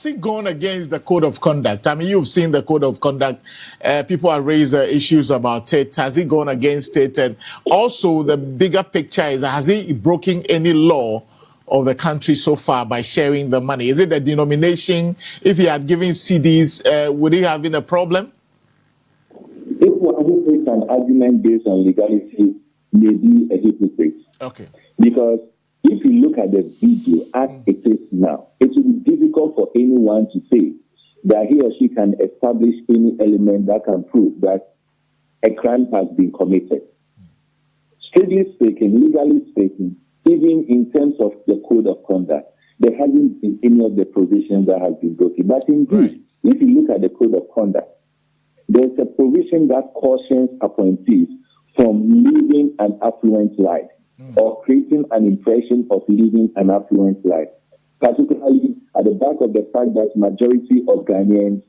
Has it gone against the code of conduct? I mean, you've seen the code of conduct. People have raised issues about it. Has it gone against it? And also, the bigger picture is, has he broken any law of the country so far by sharing the money? Is it the denomination? If he had given CDs, would he have been a problem? If one makes an argument based on legality, maybe a hypocrite. Okay. Because if you look at the video as it is now, it will be difficult for anyone to say that he or she can establish any element that can prove that a crime has been committed. Strictly speaking, legally speaking, even in terms of the code of conduct, there hasn't been any of the provisions that have been broken. But indeed, if you look at the code of conduct, there's a provision that cautions appointees from living an affluent life or creating an impression of living an affluent life, particularly at the back of the fact that majority of Ghanaians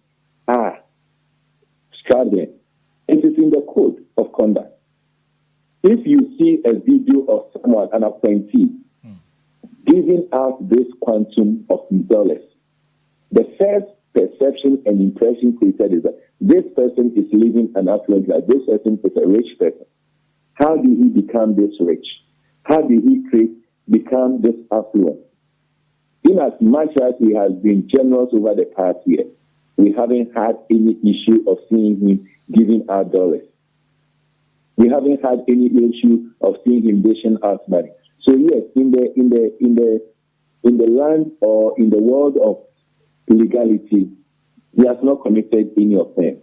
are struggling. It is in the code of conduct. If you see a video of someone, an appointee, giving out this quantum of dollars, the first perception and impression created is that this person is living an affluent life. This person is a rich person. How did he become this rich? How did he become this affluent? In as much as he has been generous over the past year, we haven't had any issue of seeing him giving out dollars. We haven't had any issue of seeing him dishing out money. So yes, in the land or in the world of legality, he has not committed any offense.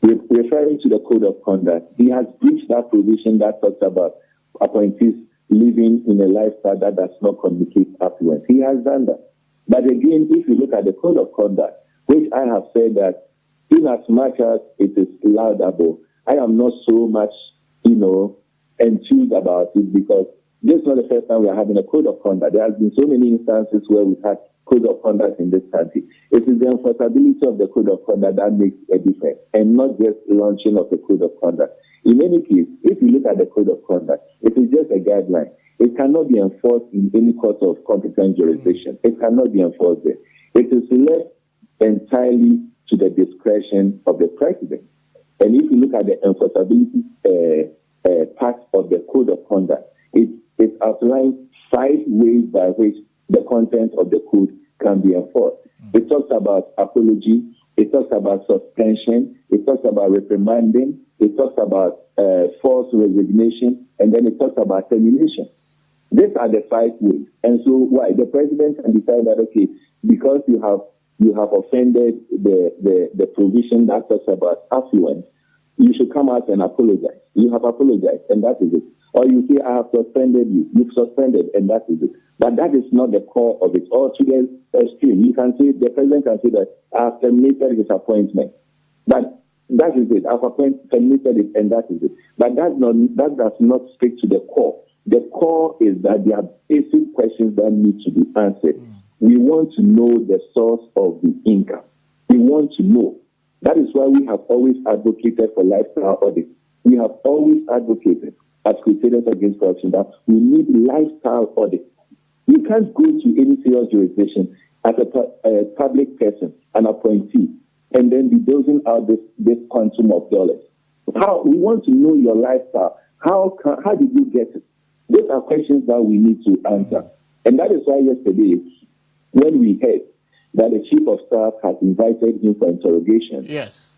Referring to the code of conduct, he has breached that provision that talks about appointees living in a lifestyle that does not communicate affluence. He has done that. But again, if you look at the code of conduct, which I have said that in as much as it is laudable, I am not so much, enthused about it, because this is not the first time we are having a code of conduct. There have been so many instances where we've had code of conduct in this country. It is the enforceability of the code of conduct that makes a difference, and not just launching of the code of conduct. In any case, if you look at the code of conduct, it is just a guideline. It cannot be enforced in any court of competent jurisdiction. It cannot be enforced there. It is left entirely to the discretion of the president. And if you look at the enforceability part of the code of conduct, it outlines 5 ways by which the content of the code can be enforced. It talks about apology. It talks about suspension. It talks about reprimanding. It talks about forced resignation. And then it talks about termination. These are the 5 ways. And so why? The president can decide that, okay, because you have offended the provision that talks about affluence, you should come out and apologize. You have apologized, and that is it. Or you say, I have suspended you. You've suspended, and that is it. But that is not the core of it. Or to the extreme, you can say, the president can say that I have terminated his appointment. But that is it. I've terminated it, and that is it. But that does not speak to the core. The core is that there are basic questions that need to be answered. We want to know the source of the income. We want to know. That is why we have always advocated for lifestyle audits. We have always advocated as Crusaders Against Corruption that we need lifestyle audits. You can't go to any serious jurisdiction as a public person, an appointee, and then be dosing out this quantum of dollars. How we want to know your lifestyle. How did you get it? Those are questions that we need to answer. And that is why yesterday, when we heard that the chief of staff has invited him for interrogation, yes,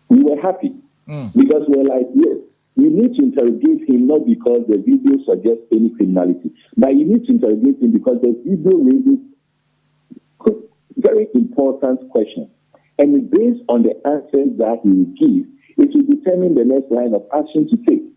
we were happy because we were like, yes, you need to interrogate him not because the video suggests any criminality, but you need to interrogate him because the video raises very important questions. And based on the answers that he will give, it will determine the next line of action to take.